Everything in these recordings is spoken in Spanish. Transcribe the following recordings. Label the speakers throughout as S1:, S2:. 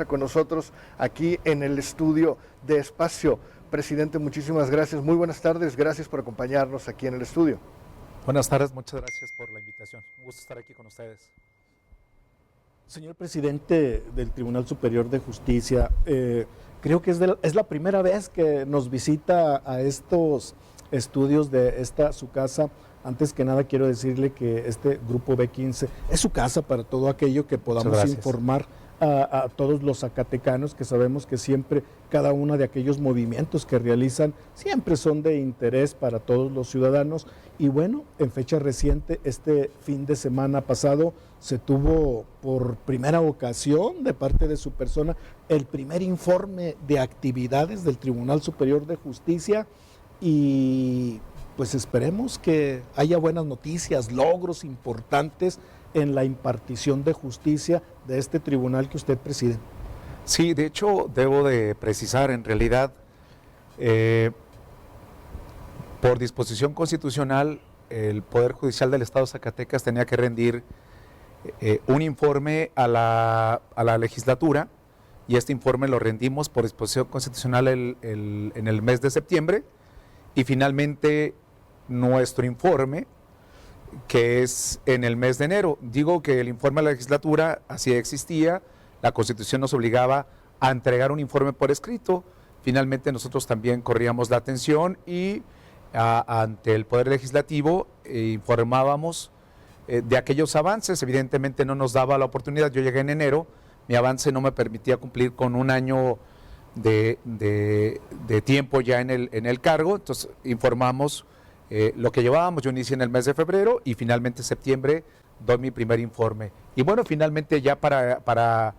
S1: con nosotros aquí en el estudio de Espacio. Presidente, muchísimas gracias. Muy buenas tardes. Gracias por acompañarnos aquí en el estudio.
S2: Buenas tardes, muchas gracias por la invitación. Un gusto estar aquí con ustedes.
S3: Señor presidente del Tribunal Superior de Justicia, creo que es la primera vez que nos visita a estos estudios de su casa. Antes que nada quiero decirle que este Grupo B15 es su casa para todo aquello que podamos informar a todos los zacatecanos, que sabemos que siempre cada uno de aquellos movimientos que realizan siempre son de interés para todos los ciudadanos. Y bueno, en fecha reciente, este fin de semana pasado, se tuvo por primera ocasión de parte de su persona el primer informe de actividades del Tribunal Superior de Justicia, y pues esperemos que haya buenas noticias, logros importantes en la impartición de justicia de este tribunal que usted preside.
S2: Sí, de hecho, debo de precisar, en realidad, por disposición constitucional, el Poder Judicial del Estado de Zacatecas tenía que rendir un informe a la legislatura, y este informe lo rendimos por disposición constitucional en el mes de septiembre, y finalmente nuestro informe, que es en el mes de enero. Digo que el informe de la legislatura así existía, la Constitución nos obligaba a entregar un informe por escrito. Finalmente nosotros también corríamos la atención y ante el Poder Legislativo informábamos de aquellos avances. Evidentemente no nos daba la oportunidad. Yo llegué en enero, mi avance no me permitía cumplir con un año de tiempo ya en el cargo, entonces informamos lo que llevábamos. Yo inicié en el mes de febrero y finalmente en septiembre doy mi primer informe. Y bueno, finalmente ya para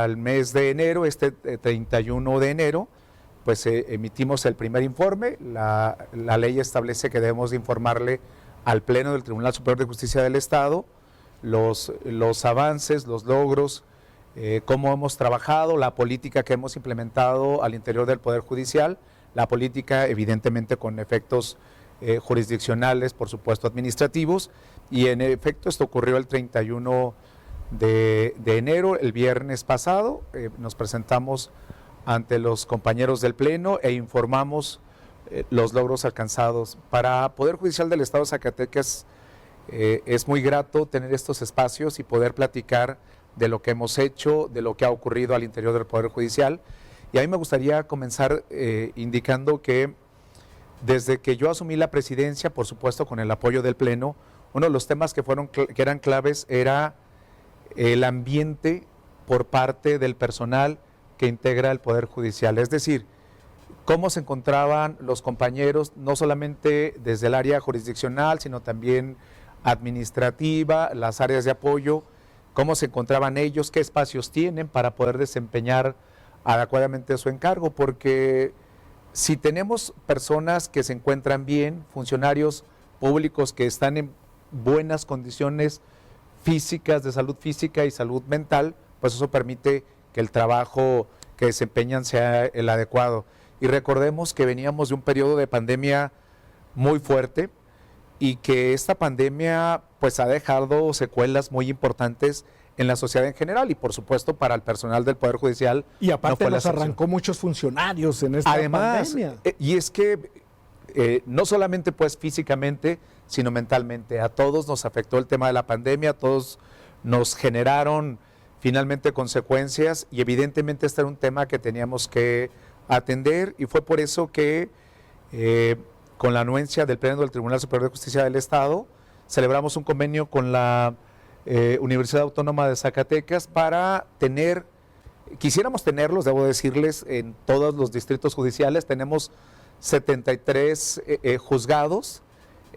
S2: el mes de enero, este 31 de enero, pues emitimos el primer informe. La ley establece que debemos de informarle al Pleno del Tribunal Superior de Justicia del Estado los avances, los logros, cómo hemos trabajado, la política que hemos implementado al interior del Poder Judicial, la política evidentemente con efectos jurisdiccionales, por supuesto administrativos, y en efecto esto ocurrió el 31 de enero, el viernes pasado. Nos presentamos ante los compañeros del Pleno e informamos los logros alcanzados. Para Poder Judicial del Estado de Zacatecas es muy grato tener estos espacios y poder platicar de lo que hemos hecho, de lo que ha ocurrido al interior del Poder Judicial. Y a mí me gustaría comenzar indicando que desde que yo asumí la presidencia, por supuesto con el apoyo del Pleno, uno de los temas que eran claves era el ambiente por parte del personal que integra el Poder Judicial. Es decir, cómo se encontraban los compañeros, no solamente desde el área jurisdiccional, sino también administrativa, las áreas de apoyo, cómo se encontraban ellos, qué espacios tienen para poder desempeñar adecuadamente su encargo, porque si tenemos personas que se encuentran bien, funcionarios públicos que están en buenas condiciones físicas, de salud física y salud mental, pues eso permite que el trabajo que desempeñan sea el adecuado. Y recordemos que veníamos de un periodo de pandemia muy fuerte y que esta pandemia pues ha dejado secuelas muy importantes en la sociedad en general y por supuesto para el personal del Poder Judicial.
S3: Y aparte nos arrancó muchos funcionarios en esta pandemia.
S2: Y es que no solamente pues físicamente, sino mentalmente. A todos nos afectó el tema de la pandemia, a todos nos generaron finalmente consecuencias y evidentemente este era un tema que teníamos que atender y fue por eso que con la anuencia del Pleno del Tribunal Superior de Justicia del Estado celebramos un convenio con la Universidad Autónoma de Zacatecas para quisiéramos tenerlos, debo decirles, en todos los distritos judiciales. Tenemos 73 juzgados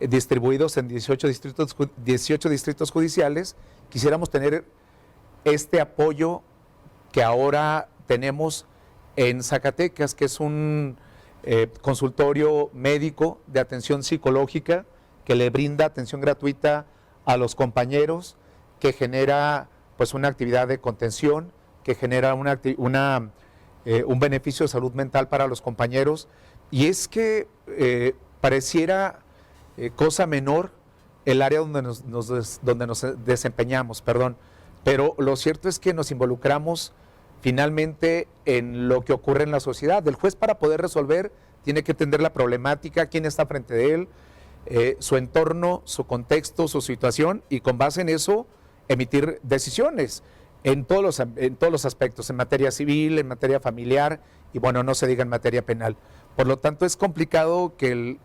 S2: distribuidos en 18 distritos judiciales. Quisiéramos tener este apoyo que ahora tenemos en Zacatecas, que es un consultorio médico de atención psicológica que le brinda atención gratuita a los compañeros, que genera pues una actividad de contención, que genera un beneficio de salud mental para los compañeros. Y es que pareciera cosa menor el área donde nos desempeñamos, pero lo cierto es que nos involucramos finalmente en lo que ocurre en la sociedad. El juez, para poder resolver, tiene que entender la problemática, quién está frente de él, su entorno, su contexto, su situación, y con base en eso emitir decisiones en todos los aspectos, en materia civil, en materia familiar y bueno, no se diga en materia penal. Por lo tanto, es complicado que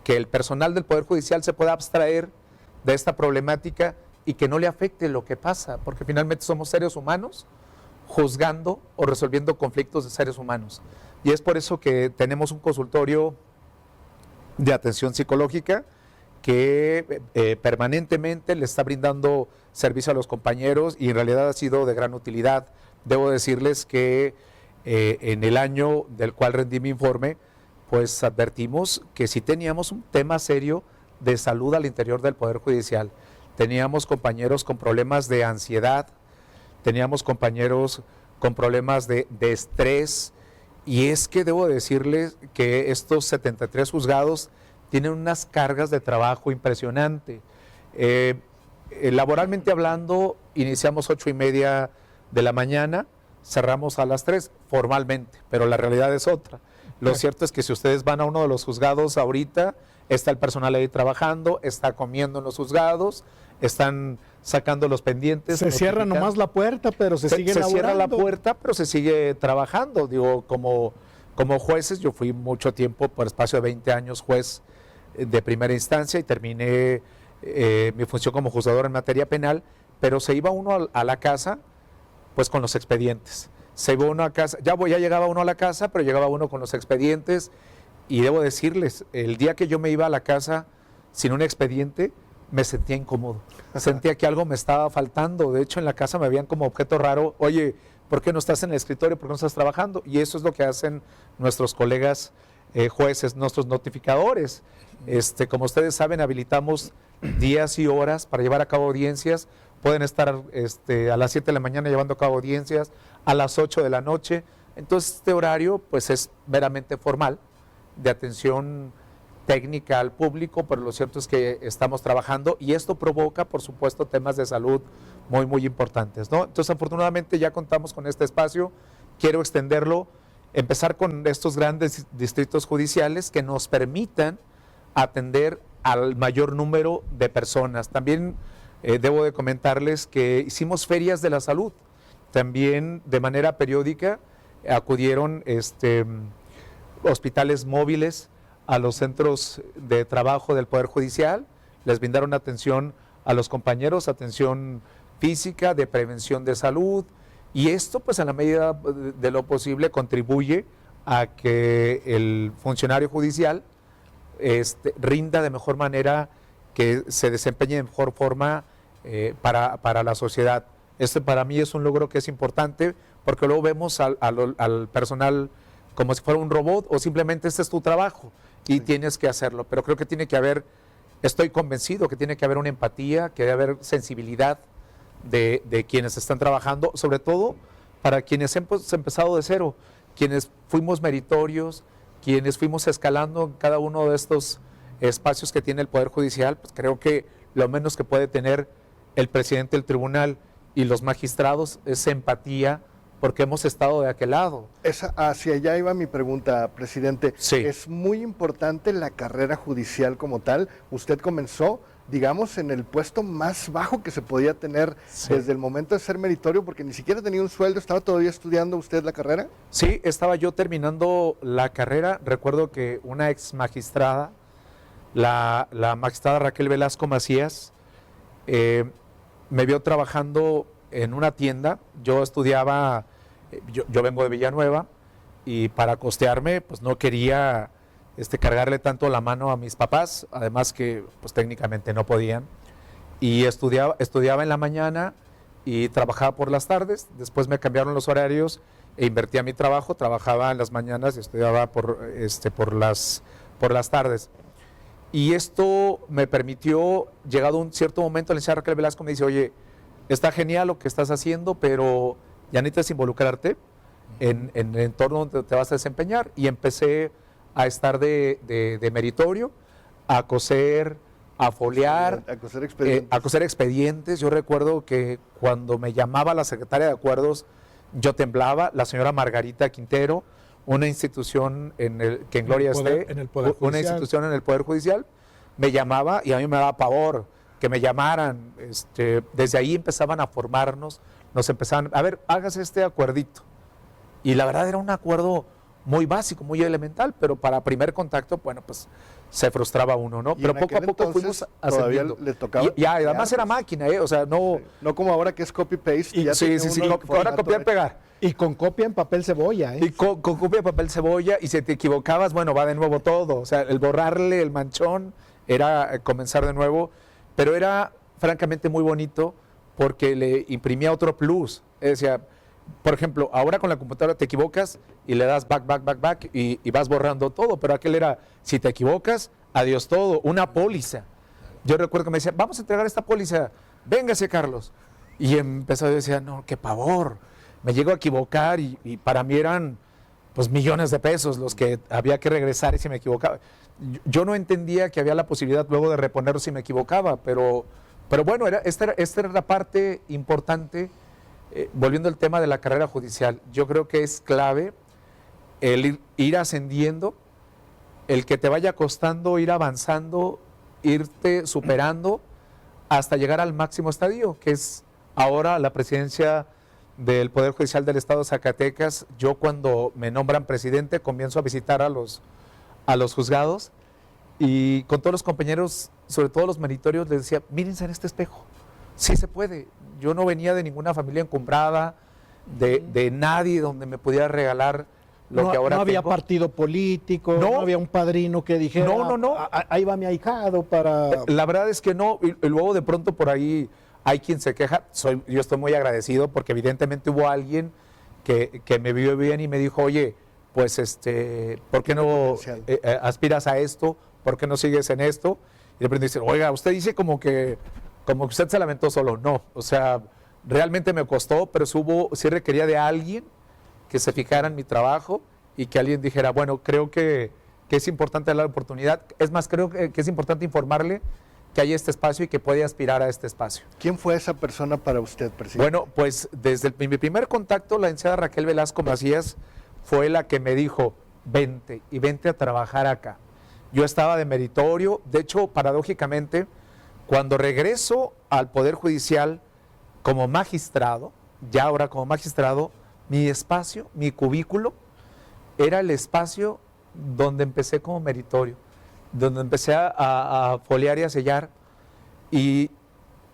S2: el personal del Poder Judicial se pueda abstraer de esta problemática y que no le afecte lo que pasa, porque finalmente somos seres humanos juzgando o resolviendo conflictos de seres humanos. Y es por eso que tenemos un consultorio de atención psicológica que permanentemente le está brindando servicio a los compañeros y en realidad ha sido de gran utilidad. Debo decirles que en el año del cual rendí mi informe, pues advertimos que sí teníamos un tema serio de salud al interior del Poder Judicial. Teníamos compañeros con problemas de ansiedad, teníamos compañeros con problemas de estrés, y es que debo decirles que estos 73 juzgados tienen unas cargas de trabajo impresionante. Laboralmente hablando, iniciamos 8:30 de la mañana, cerramos a las 3 formalmente, pero la realidad es otra. Lo cierto es que si ustedes van a uno de los juzgados ahorita, está el personal ahí trabajando, está comiendo en los juzgados, están sacando los pendientes.
S3: Se cierra nomás la puerta, pero se sigue laborando.
S2: Se cierra la puerta, pero se sigue trabajando. Digo, como jueces, yo fui mucho tiempo, por espacio de 20 años, juez de primera instancia y terminé mi función como juzgador en materia penal, pero se iba uno a la casa pues con los expedientes. Se iba uno a casa, ya llegaba uno a la casa, pero llegaba uno con los expedientes, y debo decirles, el día que yo me iba a la casa sin un expediente, me sentía incómodo, sentía que algo me estaba faltando. De hecho, en la casa me veían como objeto raro. Oye, ¿por qué no estás en el escritorio? ¿Por qué no estás trabajando? Y eso es lo que hacen nuestros colegas jueces, nuestros notificadores. Como ustedes saben, habilitamos días y horas para llevar a cabo audiencias. Pueden estar a las 7 de la mañana llevando a cabo audiencias, a las 8 de la noche. Entonces, este horario pues es meramente formal, de atención técnica al público, pero lo cierto es que estamos trabajando y esto provoca, por supuesto, temas de salud muy, muy importantes, ¿no? Entonces, afortunadamente ya contamos con este espacio, quiero extenderlo, empezar con estos grandes distritos judiciales que nos permitan atender al mayor número de personas. También debo de comentarles que hicimos ferias de la salud, también de manera periódica acudieron hospitales móviles a los centros de trabajo del Poder Judicial, les brindaron atención a los compañeros, atención física, de prevención de salud, y esto pues en la medida de lo posible contribuye a que el funcionario judicial rinda de mejor manera, que se desempeñe de mejor forma para la sociedad. Este para mí es un logro que es importante, porque luego vemos al personal como si fuera un robot, o simplemente este es tu trabajo y tienes que hacerlo. Pero creo que tiene que haber, estoy convencido que tiene que haber una empatía, que debe haber sensibilidad de quienes están trabajando, sobre todo para quienes hemos empezado de cero, quienes fuimos meritorios, quienes fuimos escalando en cada uno de estos espacios que tiene el Poder Judicial. Pues creo que lo menos que puede tener el presidente del tribunal y los magistrados es empatía, porque hemos estado de aquel lado.
S1: Hacia allá iba mi pregunta, presidente.
S2: Sí.
S1: Es muy importante la carrera judicial como tal. Usted comenzó, digamos, en el puesto más bajo que se podía tener desde el momento de ser meritorio, porque ni siquiera tenía un sueldo. ¿Estaba todavía estudiando usted la carrera?
S2: Sí, estaba yo terminando la carrera. Recuerdo que una ex magistrada, la magistrada Raquel Velasco Macías, me vio trabajando en una tienda. Yo estudiaba, yo vengo de Villanueva, y para costearme pues no quería cargarle tanto la mano a mis papás, además que pues técnicamente no podían, y estudiaba en la mañana y trabajaba por las tardes. Después me cambiaron los horarios e invertía mi trabajo, trabajaba en las mañanas y estudiaba por las tardes. Y esto me permitió, llegado un cierto momento, la licenciada Raquel Velasco me dice: oye, está genial lo que estás haciendo, pero ya necesitas involucrarte en el entorno donde te vas a desempeñar. Y empecé a estar de meritorio, a coser, a foliar,
S1: a coser expedientes.
S2: Yo recuerdo que cuando me llamaba la secretaria de Acuerdos, yo temblaba, la señora Margarita Quintero, una institución que en gloria esté, una institución en el Poder Judicial, me llamaba y a mí me daba pavor que me llamaran. Desde ahí empezaban a formarnos, nos empezaban, a ver, hágase este acuerdito. Y la verdad era un acuerdo muy básico, muy elemental, pero para primer contacto, bueno, pues se frustraba uno, ¿no? Pero poco a poco fuimos ascendiendo.
S1: Le tocaba
S2: y además era máquina, o sea, no...
S1: Sí. No como ahora que es copy-paste.
S2: Sí, ahora copiar y pegar.
S3: Y con copia en papel cebolla, ¿eh?
S2: Y con copia de papel cebolla, y si te equivocabas, bueno, va de nuevo todo. O sea, el borrarle el manchón era comenzar de nuevo, pero era francamente muy bonito porque le imprimía otro plus. Decía, por ejemplo, ahora con la computadora te equivocas y le das back y vas borrando todo, pero aquel era, si te equivocas, adiós todo, una póliza. Yo recuerdo que me decía, vamos a entregar esta póliza, véngase Carlos. Y empezó a decir, no, qué pavor, me llego a equivocar y para mí eran pues millones de pesos los que había que regresar y si me equivocaba. Yo no entendía que había la posibilidad luego de reponerlo si me equivocaba, pero bueno, esta era la parte importante. Volviendo al tema de la carrera judicial, yo creo que es clave el ir ascendiendo, el que te vaya costando ir avanzando, irte superando hasta llegar al máximo estadio, que es ahora la presidencia del Poder Judicial del Estado de Zacatecas. Yo cuando me nombran presidente comienzo a visitar a los juzgados y con todos los compañeros, sobre todo los meritorios, les decía, mírense en este espejo, sí se puede. Yo no venía de ninguna familia encumbrada, de nadie donde me pudiera regalar lo que ahora
S3: no había
S2: tengo.
S3: Partido político, no había un padrino que dijera,
S2: no.
S3: Ahí va mi ahijado para...
S2: La verdad es que no, y luego de pronto por ahí hay quien se queja. Yo estoy muy agradecido porque evidentemente hubo alguien que me vio bien y me dijo, oye, pues ¿por qué no aspiras a esto? ¿Por qué no sigues en esto? Y de pronto dicen, oiga, usted dice como que usted se lamentó solo. No, o sea, realmente me costó, pero sí requería de alguien que se fijara en mi trabajo y que alguien dijera, bueno, creo que es importante dar la oportunidad. Es más, creo que es importante informarle que hay este espacio y que puede aspirar a este espacio.
S1: ¿Quién fue esa persona para usted, presidente?
S2: Bueno, pues desde mi primer contacto, la licenciada Raquel Velasco Macías fue la que me dijo, vente a trabajar acá. Yo estaba de meritorio, de hecho, paradójicamente, cuando regreso al Poder Judicial como magistrado, ya ahora como magistrado, mi espacio, mi cubículo, era el espacio donde empecé como meritorio, donde empecé a foliar y a sellar, y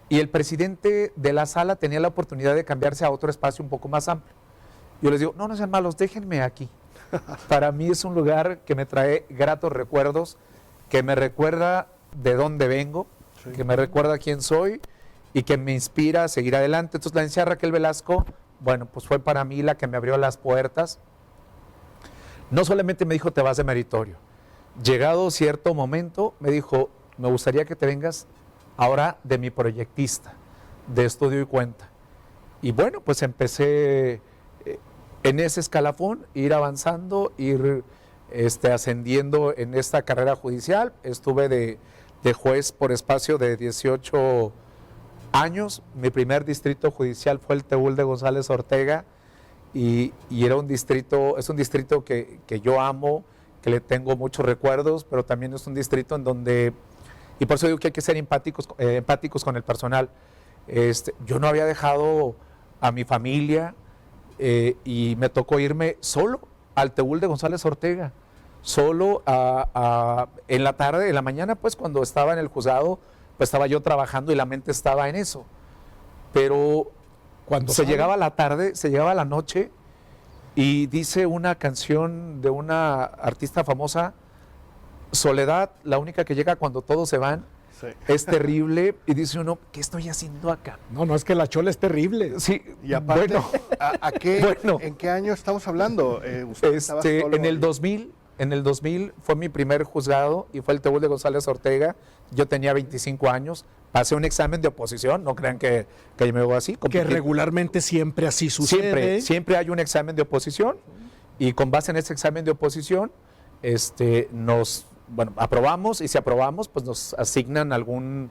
S2: el presidente de la sala tenía la oportunidad de cambiarse a otro espacio un poco más amplio. Yo les digo, no sean malos, déjenme aquí. Para mí es un lugar que me trae gratos recuerdos, que me recuerda de dónde vengo, sí, que me recuerda quién soy y que me inspira a seguir adelante. Entonces la licenciada Raquel Velasco, bueno, pues fue para mí la que me abrió las puertas. No solamente me dijo, te vas de meritorio. Llegado cierto momento, me dijo, me gustaría que te vengas ahora de mi proyectista, de estudio y cuenta. Y bueno, pues empecé en ese escalafón, ir avanzando, ir ascendiendo en esta carrera judicial. Estuve de juez por espacio de 18 años. Mi primer distrito judicial fue el Teúl de González Ortega y era un distrito, es un distrito que yo amo, que le tengo muchos recuerdos, pero también es un distrito en donde, y por eso digo que hay que ser empáticos con el personal. Yo no había dejado a mi familia y me tocó irme solo al Teúl de González Ortega, solo en la tarde, en la mañana, pues cuando estaba en el juzgado, pues estaba yo trabajando y la mente estaba en eso. Pero cuando llegaba la tarde, se llegaba la noche y dice una canción de una artista famosa, soledad, la única que llega cuando todos se van. Sí. Es terrible y dice uno, ¿qué estoy haciendo acá?
S3: No, es que la chola es terrible.
S1: Sí, y aparte, bueno, ¿en qué año estamos hablando?
S2: En el 2000 fue mi primer juzgado y fue el Teúl de González Ortega. Yo tenía 25 años, pasé un examen de oposición, no crean que yo me veo así.
S3: Que regularmente siempre así sucede.
S2: Siempre hay un examen de oposición y con base en ese examen de oposición aprobamos, y si aprobamos, pues nos asignan algún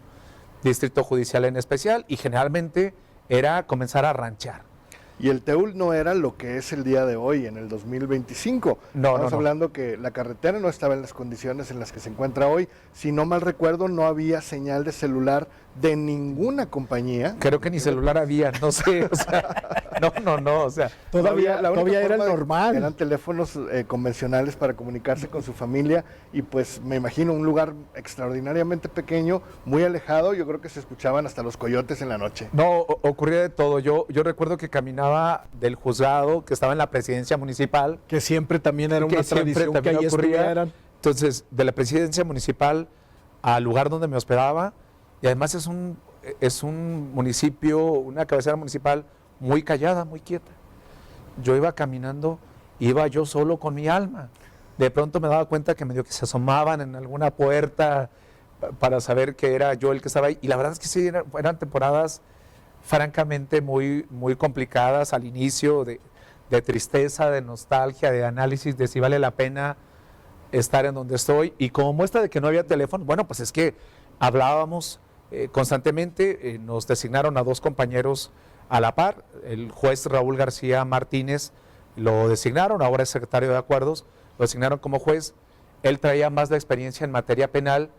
S2: distrito judicial en especial y generalmente era comenzar a ranchar.
S1: y el TEUL no era lo que es el día de hoy, en el 2025. Estamos hablando que la carretera no estaba en las condiciones en las que se encuentra hoy. Si no mal recuerdo, no había señal de celular de ninguna compañía.
S2: Creo que ni celular había, no sé, o sea, no, o sea.
S3: Todavía era el normal.
S1: Eran teléfonos convencionales para comunicarse con su familia, y pues me imagino un lugar extraordinariamente pequeño, muy alejado. Yo creo que se escuchaban hasta los coyotes en la noche.
S2: No, ocurría de todo. Yo recuerdo que caminaba del juzgado, que estaba en la presidencia municipal.
S3: Que siempre también era una tradición que ahí estuvieran.
S2: Entonces, de la presidencia municipal al lugar donde me hospedaba, y además es un municipio, una cabecera municipal muy callada, muy quieta. Yo iba caminando, iba yo solo con mi alma. De pronto me daba cuenta que medio que se asomaban en alguna puerta para saber que era yo el que estaba ahí. Y la verdad es que sí, eran temporadas francamente muy, muy complicadas al inicio, de tristeza, de nostalgia, de análisis de si vale la pena estar en donde estoy. Y como muestra de que no había teléfono, bueno, pues es que hablábamos constantemente. Nos designaron a 2 compañeros a la par. El juez Raúl García Martínez lo designaron, ahora es secretario de acuerdos, lo designaron como juez. Él traía más la experiencia en materia penal,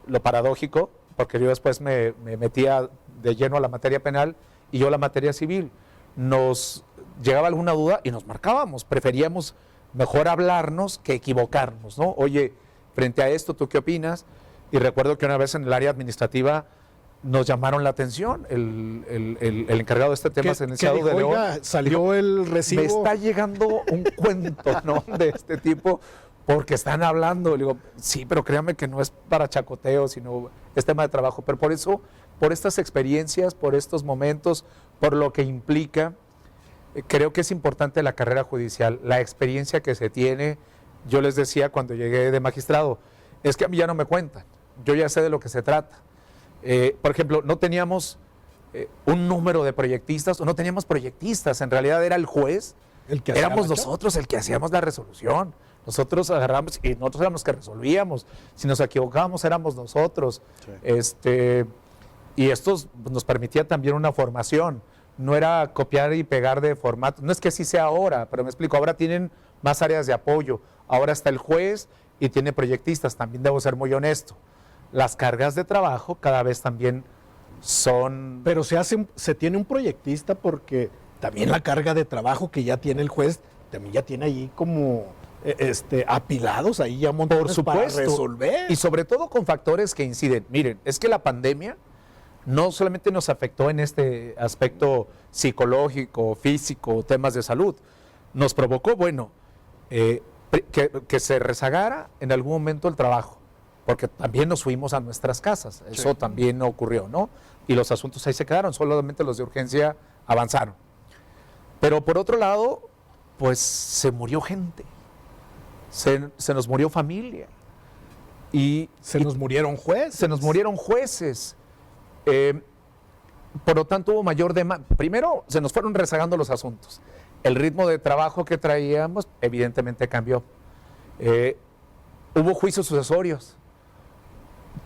S2: lo paradójico, porque yo después me metía de lleno a la materia penal y yo la materia civil. Nos llegaba alguna duda y nos marcábamos, preferíamos mejor hablarnos que equivocarnos, ¿no? Oye, frente a esto, ¿tú qué opinas? Y recuerdo que una vez en el área administrativa nos llamaron la atención, el encargado de este tema, licenciado de León.
S3: Oiga, salió el recibo.
S2: Me está llegando un cuento, ¿no?, de este tipo, porque están hablando. Le digo, sí, pero créame que no es para chacoteo, sino es tema de trabajo. Pero por eso, por estas experiencias, por estos momentos, por lo que implica, creo que es importante la carrera judicial, la experiencia que se tiene. Yo les decía cuando llegué de magistrado, es que a mí ya no me cuentan, yo ya sé de lo que se trata. Por ejemplo, no teníamos un número de proyectistas, o no teníamos proyectistas, en realidad era el juez, éramos nosotros el que hacíamos la resolución. Nosotros agarramos y nosotros éramos los que resolvíamos. Si nos equivocábamos éramos nosotros. Sí. Y esto nos permitía también una formación. No era copiar y pegar de formato. No es que así sea ahora, pero me explico. Ahora tienen más áreas de apoyo. Ahora está el juez y tiene proyectistas. También debo ser muy honesto. Las cargas de trabajo cada vez también son...
S3: Pero se tiene un proyectista porque también la carga de trabajo que ya tiene el juez, también ya tiene ahí como apilados ahí ya montones.
S2: Por supuesto,
S3: para resolver.
S2: Y sobre todo con factores que inciden. Miren, es que la pandemia no solamente nos afectó en este aspecto psicológico, físico, temas de salud, nos provocó, bueno, que se rezagara en algún momento el trabajo, porque también nos fuimos a nuestras casas, eso sí. También ocurrió, ¿no? Y los asuntos ahí se quedaron, solamente los de urgencia avanzaron. Pero por otro lado, pues se murió gente, se nos murió familia.
S3: Se nos murieron jueces.
S2: Se nos murieron jueces. Por lo tanto hubo mayor demanda. Primero se nos fueron rezagando los asuntos. El ritmo de trabajo que traíamos evidentemente cambió. Hubo juicios sucesorios.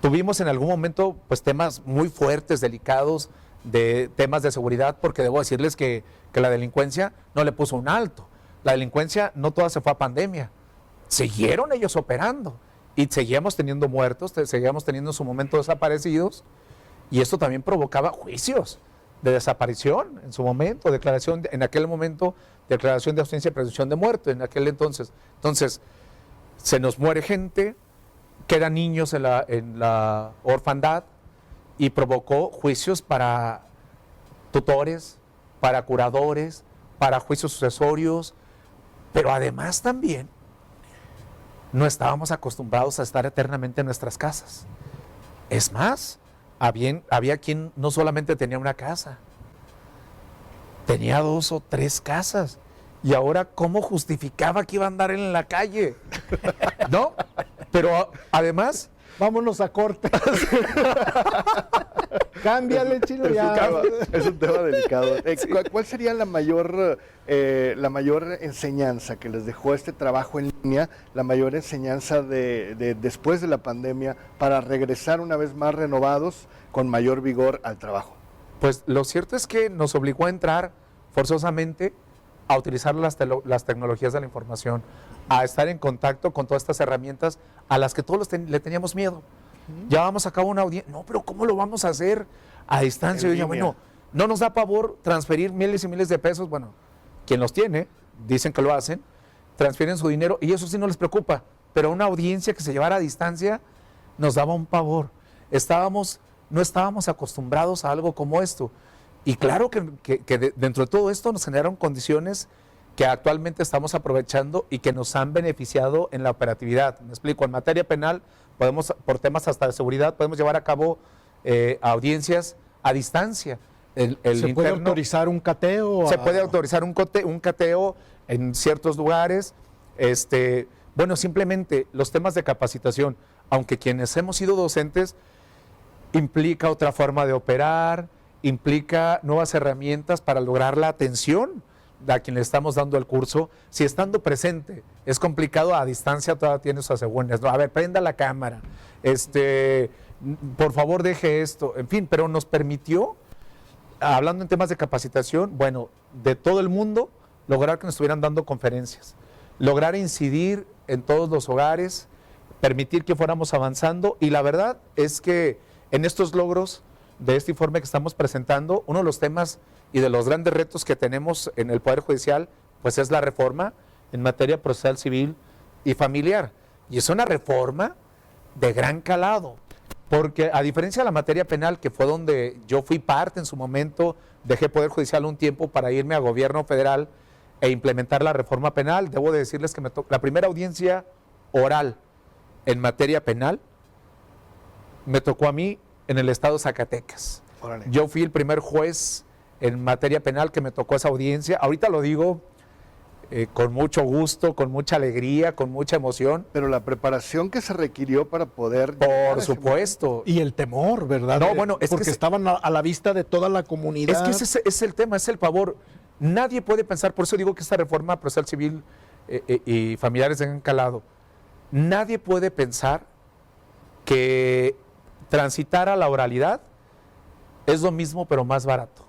S2: Tuvimos en algún momento pues temas muy fuertes, delicados, de temas de seguridad, porque debo decirles que la delincuencia no le puso un alto. La delincuencia no toda se fue a pandemia. Siguieron ellos operando y seguíamos teniendo muertos, seguíamos teniendo en su momento desaparecidos. Y esto también provocaba juicios de desaparición en su momento, en aquel momento, declaración de ausencia y presunción de muerte en aquel entonces. Entonces, se nos muere gente, quedan niños en la orfandad y provocó juicios para tutores, para curadores, para juicios sucesorios, pero además también no estábamos acostumbrados a estar eternamente en nuestras casas. Es más, había quien no solamente tenía una casa, tenía 2 o 3 casas. Y ahora, ¿cómo justificaba que iba a andar en la calle? ¿No? Pero además...
S3: Vámonos a corte. Cámbiale, Chino, ya.
S1: Es un tema delicado. ¿Cuál sería la mayor enseñanza que les dejó este trabajo en línea, la mayor enseñanza de después de la pandemia para regresar una vez más renovados, con mayor vigor al trabajo?
S2: Pues lo cierto es que nos obligó a entrar forzosamente a utilizar las tecnologías de la información, a estar en contacto con todas estas herramientas a las que todos le teníamos miedo. Ya vamos a cabo una audiencia. No, pero ¿cómo lo vamos a hacer a distancia? Yo decía, bueno, no nos da pavor transferir miles y miles de pesos. Bueno, quien los tiene, dicen que lo hacen, transfieren su dinero y eso sí no les preocupa. Pero una audiencia que se llevara a distancia nos daba un pavor. No estábamos acostumbrados a algo como esto. Y claro que dentro de todo esto nos generaron condiciones que actualmente estamos aprovechando y que nos han beneficiado en la operatividad. Me explico, en materia penal, podemos, por temas hasta de seguridad, podemos llevar a cabo audiencias a distancia.
S3: ¿Se puede autorizar un cateo?
S2: Se puede autorizar un cateo en ciertos lugares. Bueno, simplemente los temas de capacitación, aunque quienes hemos sido docentes, implica otra forma de operar, implica nuevas herramientas para lograr la atención a quien le estamos dando el curso. Si estando presente es complicado, a distancia todavía tiene sus asegúnes. No, a ver, prenda la cámara, por favor deje esto, en fin, pero nos permitió, hablando en temas de capacitación, bueno, de todo el mundo, lograr que nos estuvieran dando conferencias, lograr incidir en todos los hogares, permitir que fuéramos avanzando, y la verdad es que en estos logros de este informe que estamos presentando, uno de los temas y de los grandes retos que tenemos en el Poder Judicial, pues es la reforma en materia procesal civil y familiar. Y es una reforma de gran calado, porque a diferencia de la materia penal, que fue donde yo fui parte en su momento, dejé Poder Judicial un tiempo para irme a gobierno federal e implementar la reforma penal, debo de decirles que la primera audiencia oral en materia penal me tocó a mí en el estado de Zacatecas. Órale. Yo fui el primer juez en materia penal que me tocó esa audiencia. Ahorita lo digo con mucho gusto, con mucha alegría, con mucha emoción.
S1: Pero la preparación que se requirió para poder...
S2: Por supuesto.
S3: Y el temor, ¿verdad?
S2: No, bueno, es
S3: porque
S2: que
S3: estaban a la vista de toda la comunidad.
S2: Es que ese es el tema, es el pavor. Nadie puede pensar, por eso digo que esta reforma procesal civil y familiares de gran calado, nadie puede pensar que transitar a la oralidad es lo mismo pero más barato.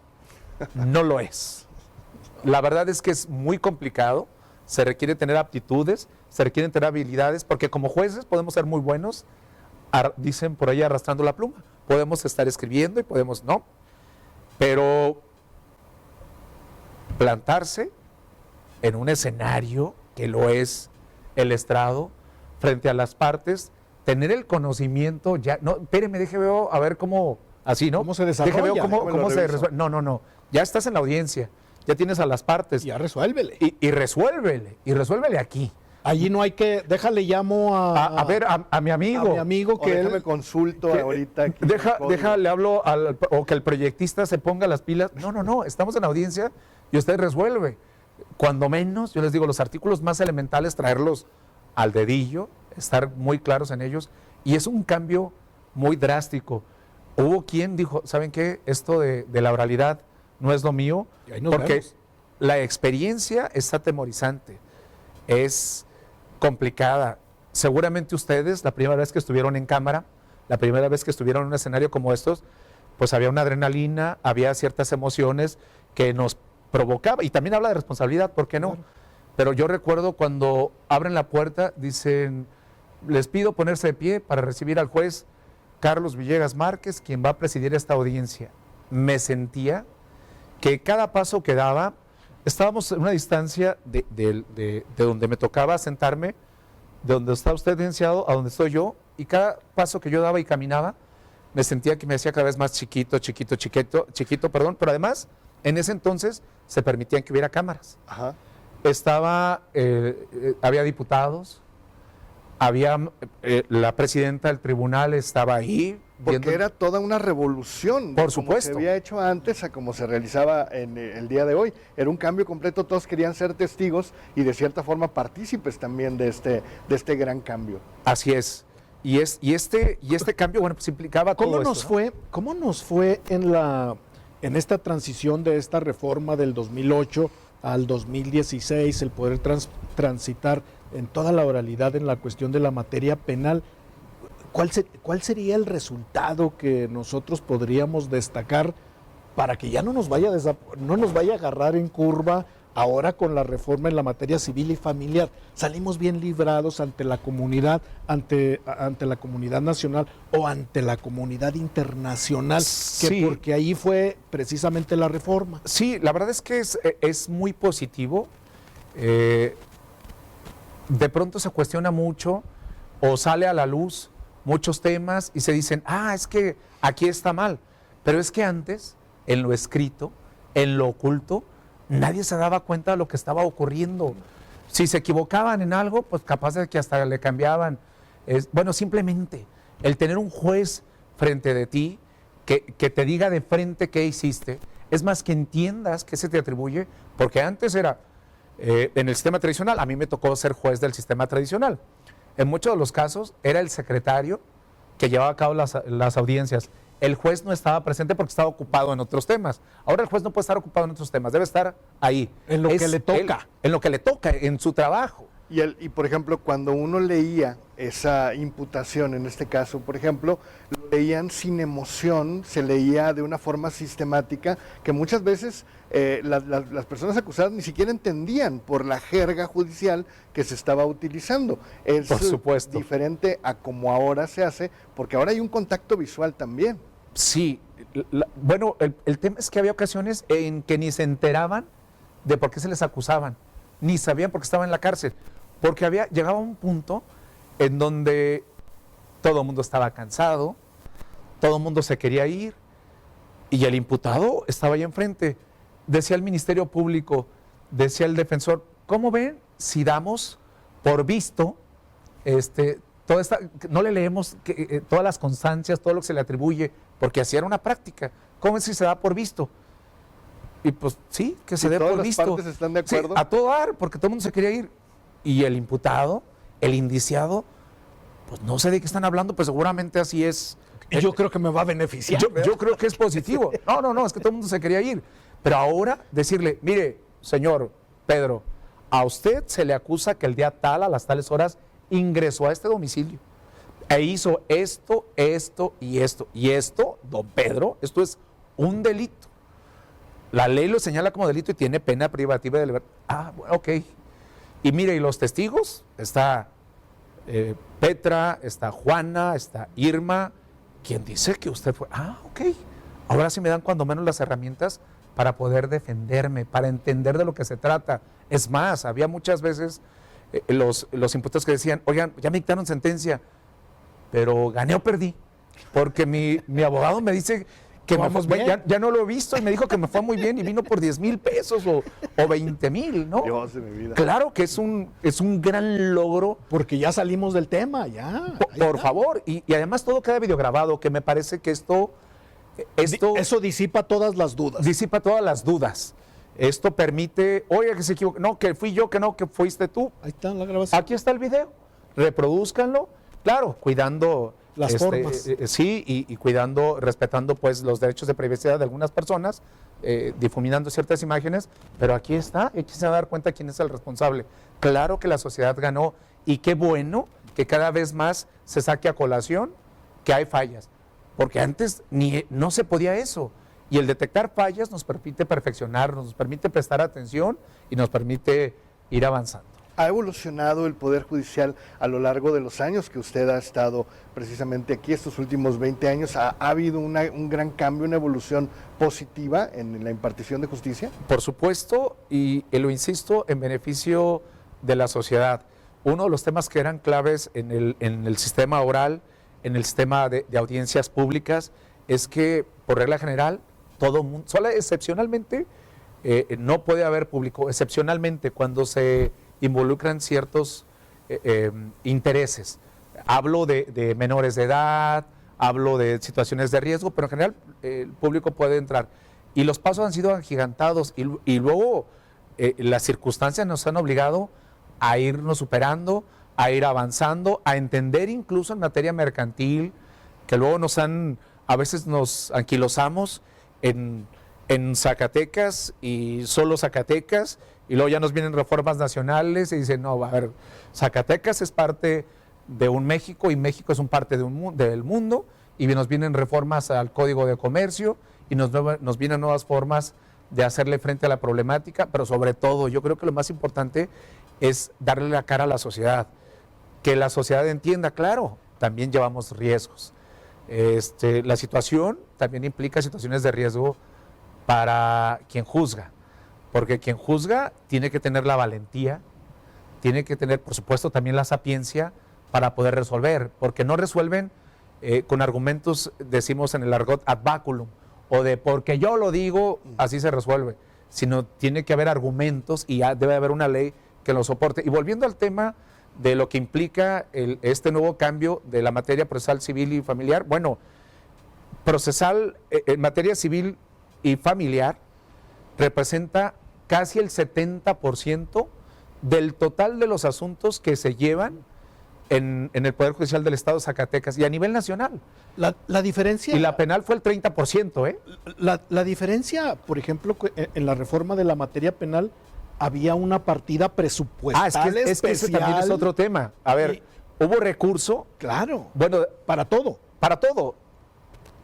S2: No lo es. La verdad es que es muy complicado, se requiere tener aptitudes, se requieren tener habilidades, porque como jueces podemos ser muy buenos, dicen por ahí arrastrando la pluma, podemos estar escribiendo y podemos no, pero plantarse en un escenario que lo es el estrado, frente a las partes, tener el conocimiento, ya, no, espéreme, déjeme ver, a ver cómo, así, ¿no?
S3: ¿Cómo se desarrolla?
S2: Déjeme ver cómo se resuelve. No, ya estás en la audiencia, ya tienes a las partes.
S3: Ya resuélvele.
S2: Y resuélvele aquí.
S3: Allí no hay que, déjale llamo
S2: a ver a mi amigo.
S3: A mi amigo que
S1: déjame consulto ahorita.
S2: Le hablo o que el proyectista se ponga las pilas. No, estamos en audiencia y usted resuelve. Cuando menos, yo les digo, los artículos más elementales, traerlos al dedillo, estar muy claros en ellos, y es un cambio muy drástico. Hubo quien dijo, ¿saben qué? Esto de la oralidad no es lo mío, porque la experiencia es atemorizante, es complicada. Seguramente ustedes, la primera vez que estuvieron en cámara, la primera vez que estuvieron en un escenario como estos, pues había una adrenalina, había ciertas emociones que nos provocaba, y también habla de responsabilidad, ¿por qué no? Claro. Pero yo recuerdo cuando abren la puerta, dicen, les pido ponerse de pie para recibir al juez Carlos Villegas Márquez, quien va a presidir esta audiencia. Me sentía que cada paso que daba, estábamos en una distancia de donde me tocaba sentarme, de donde está usted, licenciado, a donde estoy yo, y cada paso que yo daba y caminaba, me sentía que me hacía cada vez más chiquito, pero además, en ese entonces, se permitían que hubiera cámaras.
S1: Ajá.
S2: Había diputados, había la presidenta del tribunal estaba ahí.
S1: Porque era toda una revolución.
S2: Por supuesto.
S1: Como se había hecho antes a como se realizaba en el día de hoy. Era un cambio completo, todos querían ser testigos y de cierta forma partícipes también de este gran cambio.
S2: Así es. Y este cambio, bueno, pues implicaba todo esto, ¿no?
S3: ¿Cómo nos fue en esta transición de esta reforma del 2008 al 2016, el poder transitar en toda la oralidad en la cuestión de la materia penal? ¿Cuál sería el resultado que nosotros podríamos destacar para que ya no nos vaya a agarrar en curva ahora con la reforma en la materia civil y familiar. Salimos bien librados ante la comunidad, ante la comunidad nacional o ante la comunidad internacional,
S2: Sí.
S3: porque ahí fue precisamente la reforma.
S2: Sí, la verdad es que es muy positivo. De pronto se cuestiona mucho o sale a la luz muchos temas y se dicen, es que aquí está mal. Pero es que antes, en lo escrito, en lo oculto, nadie se daba cuenta de lo que estaba ocurriendo. Si se equivocaban en algo, pues capaz de que hasta le cambiaban. Bueno, simplemente el tener un juez frente de ti que te diga de frente qué hiciste, es más que entiendas qué se te atribuye, porque antes era, en el sistema tradicional, a mí me tocó ser juez del sistema tradicional. En muchos de los casos era el secretario que llevaba a cabo las audiencias. El juez no estaba presente porque estaba ocupado en otros temas. Ahora el juez no puede estar ocupado en otros temas, debe estar ahí.
S3: En lo que le toca.
S2: En lo que le toca, en su trabajo.
S1: Y por ejemplo, cuando uno leía esa imputación, en este caso, por ejemplo, lo leían sin emoción, se leía de una forma sistemática, que muchas veces las personas acusadas ni siquiera entendían por la jerga judicial que se estaba utilizando. Es
S2: Por supuesto.
S1: diferente a como ahora se hace, porque ahora hay un contacto visual también.
S2: Sí, bueno, el tema es que había ocasiones en que ni se enteraban de por qué se les acusaban, ni sabían por qué estaban en la cárcel, porque llegaba un punto en donde todo el mundo estaba cansado, todo el mundo se quería ir y el imputado estaba ahí enfrente. Decía el Ministerio Público, decía el defensor, ¿cómo ven si damos por visto no le leemos todas las constancias, todo lo que se le atribuye, porque así era una práctica? ¿Cómo es si se da por visto? Y pues sí, que se dé por visto.
S1: ¿Todas las partes están de acuerdo?
S2: Sí, a todo dar, porque todo el mundo se quería ir. Y el imputado, el indiciado, pues no sé de qué están hablando, pues seguramente así es.
S3: Y yo creo que me va a beneficiar.
S2: Yo creo que es positivo. No, es que todo el mundo se quería ir. Pero ahora decirle, mire, señor Pedro, a usted se le acusa que el día tal, a las tales horas, ingresó a este domicilio e hizo esto, esto y esto. Y esto, don Pedro, esto es un delito. La ley lo señala como delito y tiene pena privativa de libertad. Bueno, ok. Y mire, y los testigos, está Petra, está Juana, está Irma, quien dice que usted fue. Ok. Ahora sí me dan cuando menos las herramientas para poder defenderme, para entender de lo que se trata. Es más, había muchas veces los imputados que decían, oigan, ya me dictaron sentencia, pero gané o perdí, porque mi abogado me dice que ya no lo he visto y me dijo que me fue muy bien y vino por 10,000 pesos o 20,000, ¿no?
S1: Dios de mi vida.
S2: Claro que es un gran logro.
S3: Porque ya salimos del tema, ya.
S2: Por favor, y además todo queda videograbado, que me parece que esto
S3: eso disipa todas las dudas.
S2: Disipa todas las dudas. Esto permite, oiga, que se equivocó, no, que fui yo, que no, que fuiste tú.
S3: Ahí está la grabación.
S2: Aquí está el video, reprodúzcanlo, claro, cuidando
S3: las formas.
S2: Sí, y cuidando, respetando pues los derechos de privacidad de algunas personas, difuminando ciertas imágenes, pero aquí está, aquí se va a dar cuenta quién es el responsable. Claro que la sociedad ganó y qué bueno que cada vez más se saque a colación que hay fallas, porque antes no se podía eso. Y el detectar fallas nos permite perfeccionarnos, nos permite prestar atención y nos permite ir avanzando.
S1: ¿Ha evolucionado el Poder Judicial a lo largo de los años que usted ha estado precisamente aquí, estos últimos 20 años? ¿Ha habido un gran cambio, una evolución positiva en la impartición de justicia?
S2: Por supuesto, y lo insisto, en beneficio de la sociedad. Uno de los temas que eran claves en el sistema oral, en el sistema de audiencias públicas, es que, por regla general, todo mundo, solo excepcionalmente, no puede haber público, excepcionalmente cuando se involucran ciertos intereses. Hablo de menores de edad, hablo de situaciones de riesgo, pero en general el público puede entrar. Y los pasos han sido agigantados y luego las circunstancias nos han obligado a irnos superando, a ir avanzando, a entender incluso en materia mercantil, que luego a veces nos anquilosamos en Zacatecas y solo Zacatecas, y luego ya nos vienen reformas nacionales y dicen, no, a ver, Zacatecas es parte de un México y México es un parte del mundo, y nos vienen reformas al Código de Comercio y nos vienen nuevas formas de hacerle frente a la problemática, pero sobre todo yo creo que lo más importante es darle la cara a la sociedad, que la sociedad entienda, claro, también llevamos riesgos. La situación también implica situaciones de riesgo para quien juzga, porque quien juzga tiene que tener la valentía, tiene que tener, por supuesto, también la sapiencia para poder resolver, porque no resuelven con argumentos, decimos en el argot, ad baculum, o de porque yo lo digo, así se resuelve, sino tiene que haber argumentos y debe haber una ley que lo soporte. Y volviendo al tema de lo que implica este nuevo cambio de la materia procesal civil y familiar, bueno, procesal en materia civil y familiar representa casi el 70% del total de los asuntos que se llevan en el Poder Judicial del Estado de Zacatecas y a nivel nacional.
S3: La diferencia...
S2: Y la penal fue el 30%, ¿eh?
S3: La diferencia, por ejemplo, en la reforma de la materia penal, había una partida presupuestal
S2: es que ese también es otro tema. A ver, hubo recurso.
S3: Claro.
S2: Bueno,
S3: para todo.
S2: Para todo.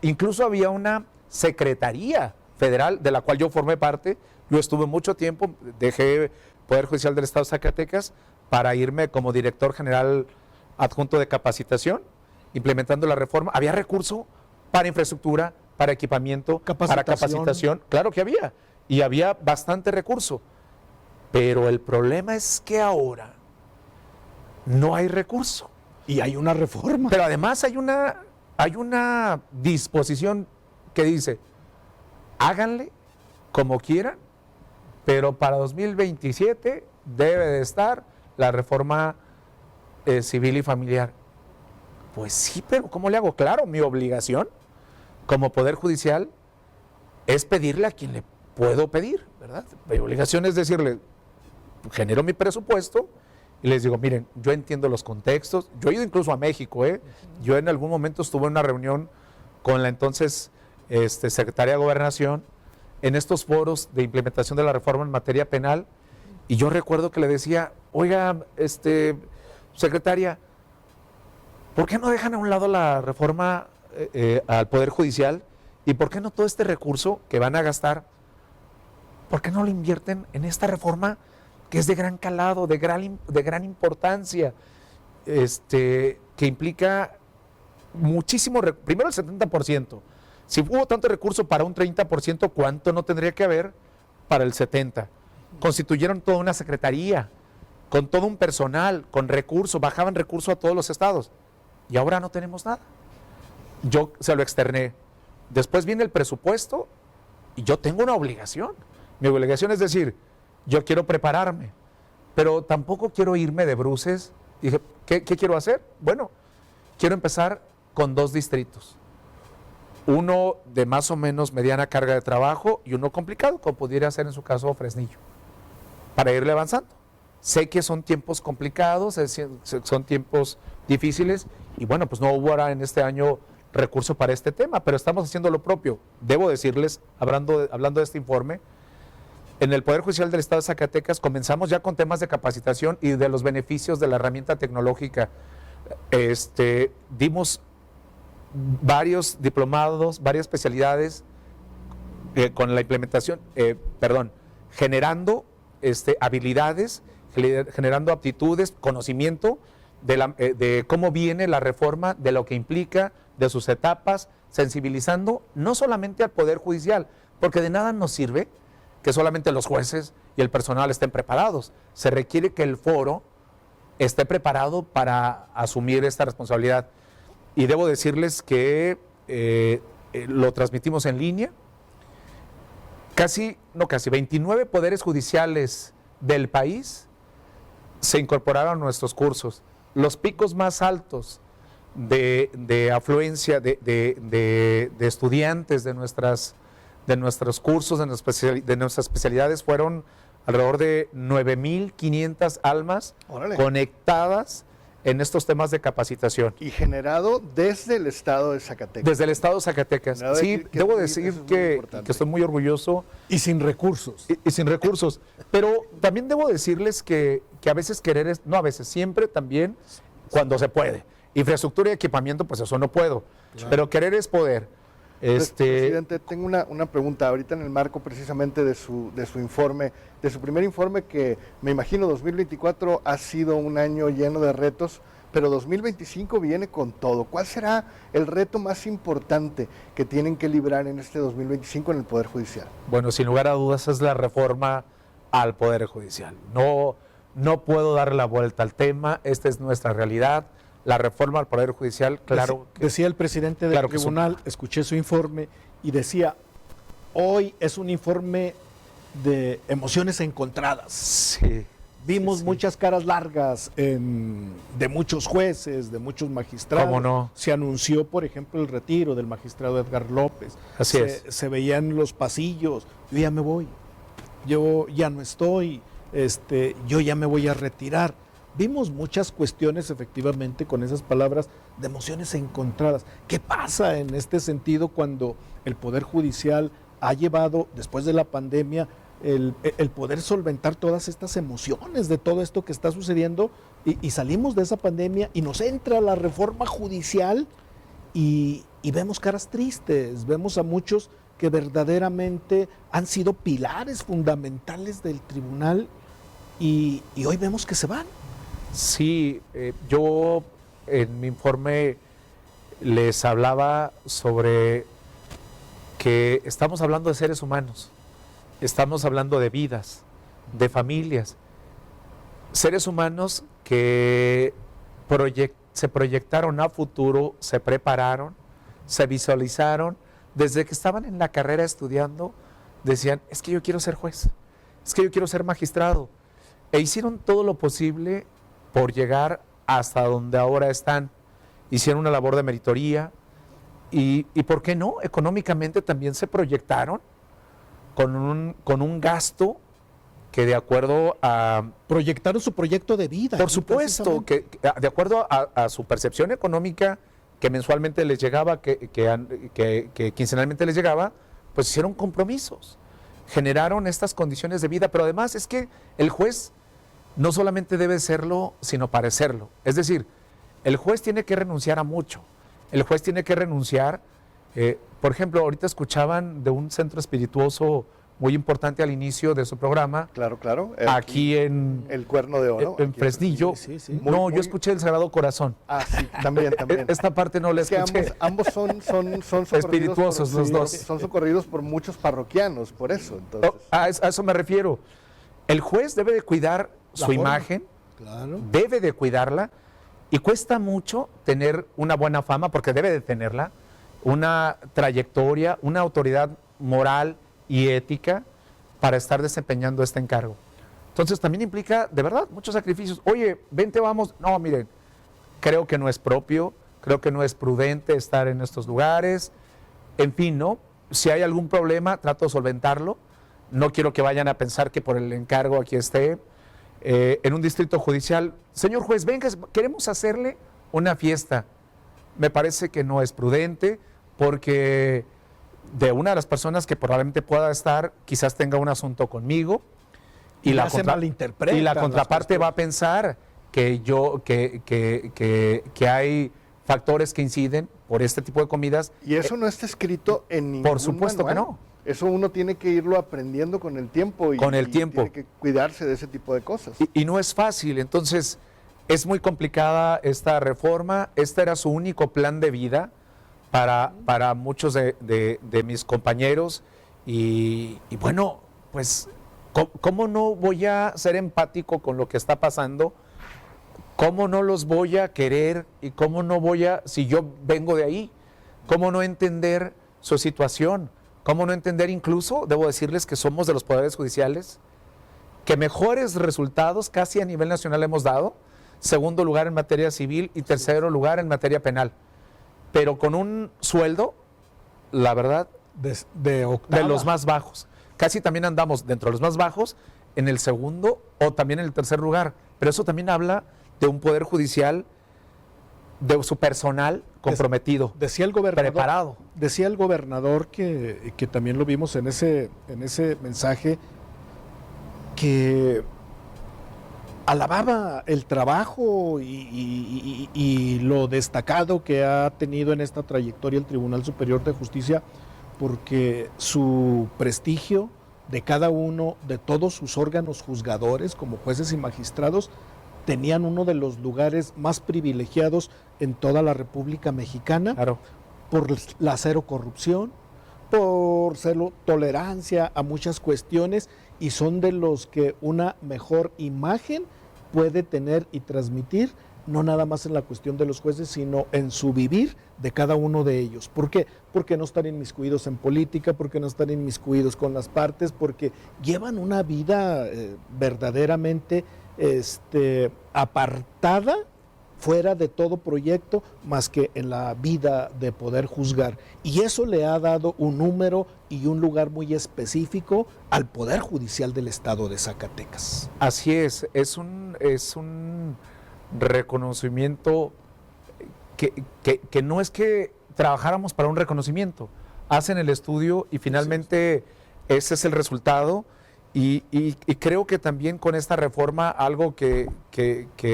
S2: Incluso había una secretaría federal de la cual yo formé parte. Yo estuve mucho tiempo, dejé Poder Judicial del Estado de Zacatecas para irme como director general adjunto de capacitación, implementando la reforma. Había recurso para infraestructura, para equipamiento, para capacitación. Claro que había. Y había bastante recurso. Pero el problema es que ahora no hay recurso.
S3: Y hay una reforma.
S2: Pero además hay una disposición que dice, háganle como quieran, pero para 2027 debe de estar la reforma civil y familiar. Pues sí, pero ¿cómo le hago? Claro, mi obligación como Poder Judicial es pedirle a quien le puedo pedir, ¿verdad? Mi obligación es decirle, genero mi presupuesto y les digo, miren, yo entiendo los contextos, yo he ido incluso a México, yo en algún momento estuve en una reunión con la entonces secretaria de Gobernación en estos foros de implementación de la reforma en materia penal, y yo recuerdo que le decía, oiga, secretaria, ¿por qué no dejan a un lado la reforma al Poder Judicial? ¿Y por qué no todo este recurso que van a gastar, por qué no lo invierten en esta reforma que es de gran calado, de gran importancia, que implica muchísimo, primero el 70%. Si hubo tanto recurso para un 30%, ¿cuánto no tendría que haber para el 70%? Constituyeron toda una secretaría, con todo un personal, con recursos, bajaban recursos a todos los estados. Y ahora no tenemos nada. Yo se lo externé. Después viene el presupuesto y yo tengo una obligación. Mi obligación es decir, yo quiero prepararme, pero tampoco quiero irme de bruces. Dije, ¿qué quiero hacer? Bueno, quiero empezar con 2 distritos. Uno de más o menos mediana carga de trabajo y uno complicado, como pudiera ser en su caso Fresnillo, para irle avanzando. Sé que son tiempos complicados, son tiempos difíciles y bueno, pues no hubo ahora en este año recurso para este tema, pero estamos haciendo lo propio. Debo decirles, hablando de este informe, en el Poder Judicial del Estado de Zacatecas comenzamos ya con temas de capacitación y de los beneficios de la herramienta tecnológica. Dimos varios diplomados, varias especialidades con la implementación, generando habilidades, generando aptitudes, conocimiento de cómo viene la reforma, de lo que implica, de sus etapas, sensibilizando no solamente al Poder Judicial, porque de nada nos sirve que solamente los jueces y el personal estén preparados. Se requiere que el foro esté preparado para asumir esta responsabilidad. Y debo decirles que lo transmitimos en línea. 29 poderes judiciales del país se incorporaron a nuestros cursos. Los picos más altos de afluencia de estudiantes de nuestros cursos, de nuestras especialidades, fueron alrededor de 9,500 almas conectadas en estos temas de capacitación.
S1: Y generado desde el estado de Zacatecas.
S2: Desde el estado de Zacatecas. Sí, debo decir que estoy muy orgulloso.
S3: Y sin recursos.
S2: Y sin recursos. Pero también debo decirles que a veces querer es, no a veces, siempre también, cuando se puede. Infraestructura y equipamiento, pues eso no puedo. Claro. Pero querer es poder.
S1: Presidente, tengo una pregunta. Ahorita en el marco precisamente de su informe, de su primer informe, que me imagino 2024 ha sido un año lleno de retos, pero 2025 viene con todo. ¿Cuál será el reto más importante que tienen que librar en este 2025 en el Poder Judicial?
S2: Bueno, sin lugar a dudas es la reforma al Poder Judicial. No puedo darle la vuelta al tema, esta es nuestra realidad. La reforma al Poder Judicial, claro.
S3: Decía el presidente del tribunal, escuché su informe y decía, hoy es un informe de emociones encontradas.
S2: Sí.
S3: Vimos muchas caras largas de muchos jueces, de muchos magistrados.
S2: ¿Cómo no?
S3: Se anunció, por ejemplo, el retiro del magistrado Edgar López.
S2: Así es.
S3: Se veían los pasillos, yo ya me voy, yo ya no estoy, yo ya me voy a retirar. Vimos muchas cuestiones, efectivamente, con esas palabras de emociones encontradas. ¿Qué pasa en este sentido cuando el Poder Judicial ha llevado, después de la pandemia, el poder solventar todas estas emociones de todo esto que está sucediendo y salimos de esa pandemia y nos entra la reforma judicial y vemos caras tristes, vemos a muchos que verdaderamente han sido pilares fundamentales del tribunal y hoy vemos que se van?
S2: Sí, yo en mi informe les hablaba sobre que estamos hablando de seres humanos, estamos hablando de vidas, de familias, seres humanos que se proyectaron a futuro, se prepararon, se visualizaron, desde que estaban en la carrera estudiando, decían, es que yo quiero ser juez, es que yo quiero ser magistrado, e hicieron todo lo posible por llegar hasta donde ahora están. Hicieron una labor de meritoría y ¿por qué no? Económicamente también se proyectaron con un gasto que de acuerdo a...
S3: Proyectaron su proyecto de vida.
S2: Por supuesto, que de acuerdo a su percepción económica que mensualmente les llegaba, que quincenalmente les llegaba, pues hicieron compromisos, generaron estas condiciones de vida, pero además es que el juez no solamente debe serlo, sino parecerlo. Es decir, el juez tiene que renunciar a mucho. El juez tiene que renunciar, por ejemplo, ahorita escuchaban de un centro espirituoso muy importante al inicio de su programa.
S1: Claro.
S2: Aquí en...
S1: El Cuerno de Oro.
S2: En Fresnillo.
S3: Sí.
S2: Yo escuché el Sagrado Corazón.
S1: Ah, sí, también.
S2: Esta parte no la escuché.
S1: Ambos son
S2: espirituosos los dos.
S1: Son socorridos por muchos parroquianos, por eso. Entonces.
S2: A eso me refiero. El juez debe de cuidar su imagen,
S3: claro,
S2: debe de cuidarla y cuesta mucho tener una buena fama porque debe de tenerla, una trayectoria, una autoridad moral y ética para estar desempeñando este encargo. Entonces también implica, de verdad, muchos sacrificios. Oye, vente, vamos. No, miren, creo que no es propio, creo que no es prudente estar en estos lugares. En fin, ¿no? Si hay algún problema, trato de solventarlo. No quiero que vayan a pensar que por el encargo aquí esté. En un distrito judicial, señor juez, venga, queremos hacerle una fiesta. Me parece que no es prudente porque de una de las personas que probablemente pueda estar, quizás tenga un asunto conmigo y la contraparte va a pensar que que hay factores que inciden por este tipo de comidas.
S1: Y eso no está escrito en ningún
S2: Por supuesto
S1: manual.
S2: que no.
S1: Eso uno tiene que irlo aprendiendo con el tiempo y tiene que cuidarse de ese tipo de cosas.
S2: Y no es fácil, entonces es muy complicada esta reforma. Este era su único plan de vida para muchos de mis compañeros y bueno, pues ¿cómo no voy a ser empático con lo que está pasando? ¿Cómo no los voy a querer? ¿Y cómo no voy a, si yo vengo de ahí, cómo no entender su situación? ¿Cómo no entender incluso, debo decirles que somos de los poderes judiciales, que mejores resultados casi a nivel nacional hemos dado, segundo lugar en materia civil y tercero lugar en materia penal, pero con un sueldo, la verdad, de los más bajos. Casi también andamos dentro de los más bajos, en el segundo o también en el tercer lugar, pero eso también habla de un poder judicial, de su personal comprometido,
S3: decía el gobernador,
S2: preparado.
S3: Decía el gobernador que también lo vimos en ese mensaje, que alababa el trabajo y lo destacado que ha tenido en esta trayectoria el Tribunal Superior de Justicia, porque su prestigio de cada uno de todos sus órganos juzgadores como jueces y magistrados tenían uno de los lugares más privilegiados en toda la República Mexicana,
S2: Claro.
S3: por la cero corrupción, por cero tolerancia a muchas cuestiones, y son de los que una mejor imagen puede tener y transmitir, no nada más en la cuestión de los jueces, sino en su vivir de cada uno de ellos. ¿Por qué? Porque no están inmiscuidos en política, porque no están inmiscuidos con las partes, porque llevan una vida verdaderamente apartada, fuera de todo proyecto, más que en la vida de poder juzgar. Y eso le ha dado un número y un lugar muy específico al Poder Judicial del Estado de Zacatecas.
S2: Así es un reconocimiento que no es que trabajáramos para un reconocimiento, hacen el estudio y finalmente ese es el resultado. Y creo que también con esta reforma algo que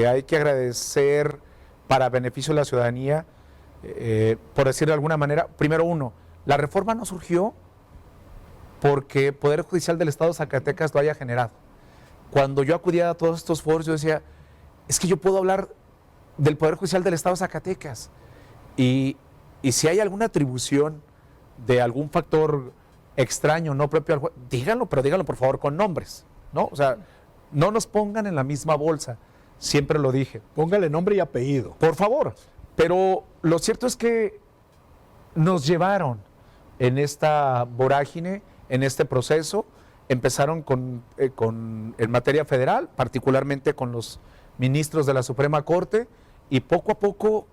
S2: hay que agradecer para beneficio de la ciudadanía, por decirlo de alguna manera, primero la reforma no surgió porque el Poder Judicial del Estado de Zacatecas lo haya generado. Cuando yo acudía a todos estos foros, yo decía, es que yo puedo hablar del Poder Judicial del Estado de Zacatecas. Y si hay alguna atribución de algún factor extraño, no propio al juez, díganlo, pero díganlo por favor con nombres, ¿no? O sea, no nos pongan en la misma bolsa, siempre lo dije.
S3: Póngale nombre y apellido.
S2: Por favor, pero lo cierto es que nos llevaron en esta vorágine, en este proceso, empezaron en materia federal, particularmente con los ministros de la Suprema Corte, y poco a poco,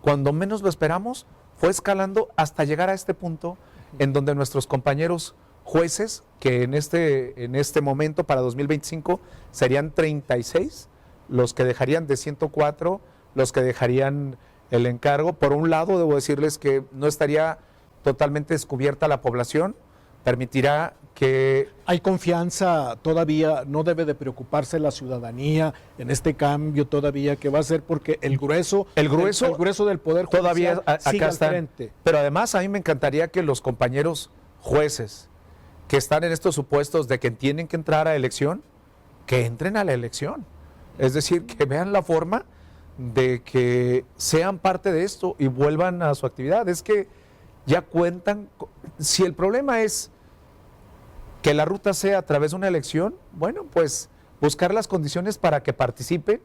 S2: cuando menos lo esperamos, fue escalando hasta llegar a este punto en donde nuestros compañeros jueces, que en este momento para 2025 serían 36, los que dejarían de 104, los que dejarían el encargo. Por un lado, debo decirles que no estaría totalmente descubierta la población, permitirá que...
S3: Hay confianza todavía, no debe de preocuparse la ciudadanía en este cambio todavía que va a ser, porque el grueso del Poder Judicial
S2: todavía
S3: sigue
S2: acá
S3: al
S2: están.
S3: frente.
S2: Pero además a mí me encantaría que los compañeros jueces que están en estos supuestos de que tienen que entrar a elección, que entren a la elección. Es decir, que vean la forma de que sean parte de esto y vuelvan a su actividad. Es que ya cuentan, si el problema es que la ruta sea a través de una elección, bueno, pues buscar las condiciones para que participen,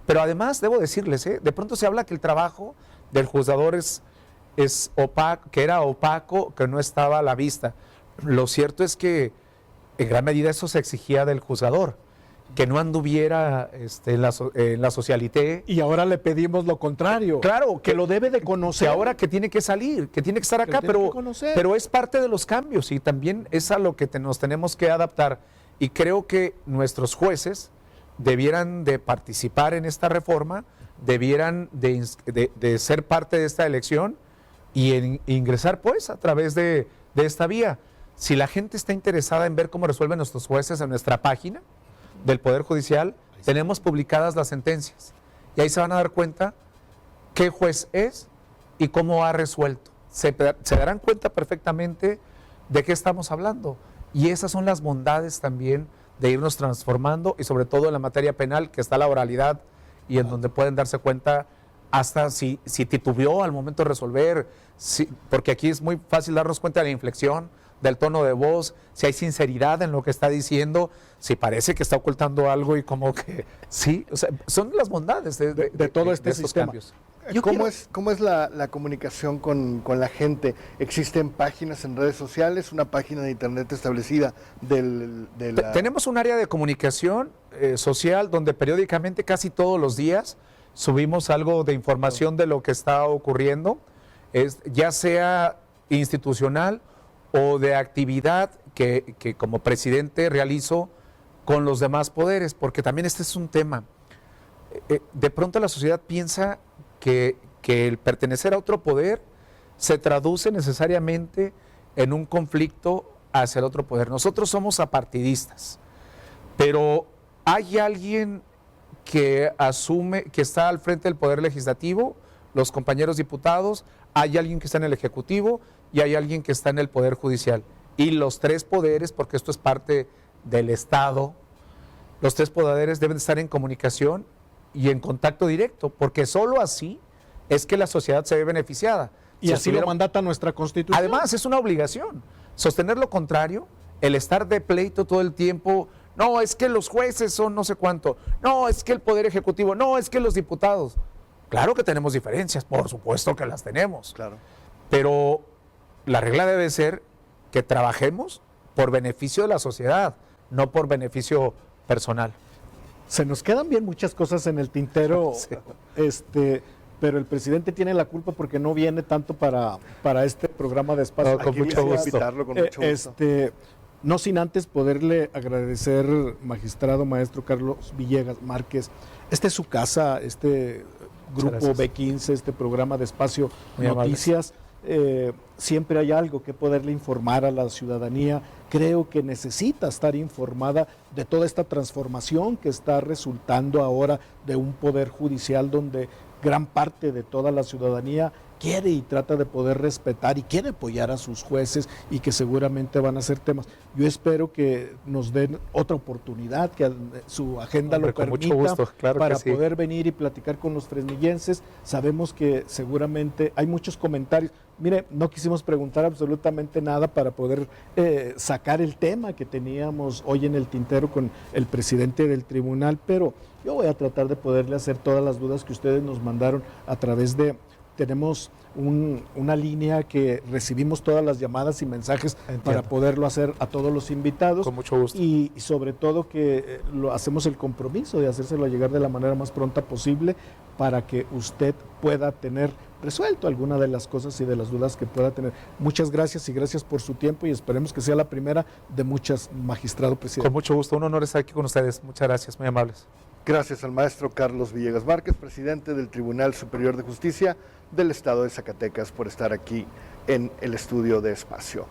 S2: pero además debo decirles, de pronto se habla que el trabajo del juzgador es opaco, que era opaco, que no estaba a la vista. Lo cierto es que en gran medida eso se exigía del juzgador, que no anduviera en la socialité.
S3: Y ahora le pedimos lo contrario.
S2: Claro,
S3: que lo debe de conocer.
S2: Que ahora que tiene que salir, que tiene que estar acá, pero es parte de los cambios y también es a lo que nos tenemos que adaptar. Y creo que nuestros jueces debieran de participar en esta reforma, debieran de ser parte de esta elección y ingresar pues a través de esta vía. Si la gente está interesada en ver cómo resuelven nuestros jueces en nuestra página del Poder Judicial, tenemos publicadas las sentencias y ahí se van a dar cuenta qué juez es y cómo ha resuelto. Se darán cuenta perfectamente de qué estamos hablando y esas son las bondades también de irnos transformando y sobre todo en la materia penal, que está la oralidad y en donde pueden darse cuenta hasta si titubeó al momento de resolver, porque aquí es muy fácil darnos cuenta de la inflexión, del tono de voz, si hay sinceridad en lo que está diciendo, si parece que está ocultando algo y como que sí, o sea, son las bondades de
S3: todo este sistema.
S2: Cambios.
S1: ¿Cómo es la comunicación con la gente? ¿Existen páginas en redes sociales, una página de internet establecida
S2: Tenemos un área de comunicación social donde periódicamente, casi todos los días, subimos algo de información de lo que está ocurriendo, ya sea institucional o de actividad que como presidente realizo con los demás poderes, porque también este es un tema. De pronto la sociedad piensa que el pertenecer a otro poder se traduce necesariamente en un conflicto hacia el otro poder. Nosotros somos apartidistas, pero hay alguien que asume, que está al frente del Poder Legislativo, los compañeros diputados, hay alguien que está en el Ejecutivo y hay alguien que está en el Poder Judicial. Y los tres poderes, porque esto es parte del Estado, los tres poderes deben estar en comunicación y en contacto directo, porque solo así es que la sociedad se ve beneficiada.
S3: Y así lo mandata nuestra Constitución.
S2: Además, es una obligación. Sostener lo contrario, el estar de pleito todo el tiempo, no, es que los jueces son no sé cuánto, no, es que el Poder Ejecutivo, no, es que los diputados. Claro que tenemos diferencias, por supuesto que las tenemos.
S1: Claro.
S2: Pero la regla debe ser que trabajemos por beneficio de la sociedad, no por beneficio personal.
S3: Se nos quedan bien muchas cosas en el tintero,
S2: Sí.
S3: Pero el presidente tiene la culpa porque no viene tanto para este programa de espacio.
S2: No, con
S1: Aquí
S2: mucho
S1: voy a
S2: gusto.
S1: invitarlo con mucho gusto.
S3: No sin antes poderle agradecer, magistrado maestro Carlos Villegas Márquez. Esta es su casa, grupo
S2: gracias.
S3: B15, este programa de espacio
S2: Muy
S3: Noticias. Siempre hay algo que poderle informar a la ciudadanía. Creo que necesita estar informada de toda esta transformación que está resultando ahora de un poder judicial donde gran parte de toda la ciudadanía quiere y trata de poder respetar y quiere apoyar a sus jueces y que seguramente van a ser temas. Yo espero que nos den otra oportunidad, que su agenda
S2: Hombre,
S3: lo
S2: con mucho
S3: permita,
S2: gusto, claro
S3: para
S2: que sí.
S3: poder venir y platicar con los fresnillenses. Sabemos que seguramente hay muchos comentarios. Mire, no quisimos preguntar absolutamente nada para poder sacar el tema que teníamos hoy en el tintero con el presidente del tribunal, pero yo voy a tratar de poderle hacer todas las dudas que ustedes nos mandaron a través de... Tenemos una línea que recibimos todas las llamadas y mensajes para poderlo hacer a todos los invitados.
S2: Con mucho gusto.
S3: Y sobre todo que lo hacemos el compromiso de hacérselo llegar de la manera más pronta posible para que usted pueda tener resuelto alguna de las cosas y de las dudas que pueda tener. Muchas gracias y gracias por su tiempo y esperemos que sea la primera de muchas, magistrado presidente.
S2: Con mucho gusto, un honor estar aquí con ustedes. Muchas gracias, muy amables.
S1: Gracias al maestro Carlos Villegas Márquez, presidente del Tribunal Superior de Justicia del Estado de Zacatecas, por estar aquí en el estudio de Espacio.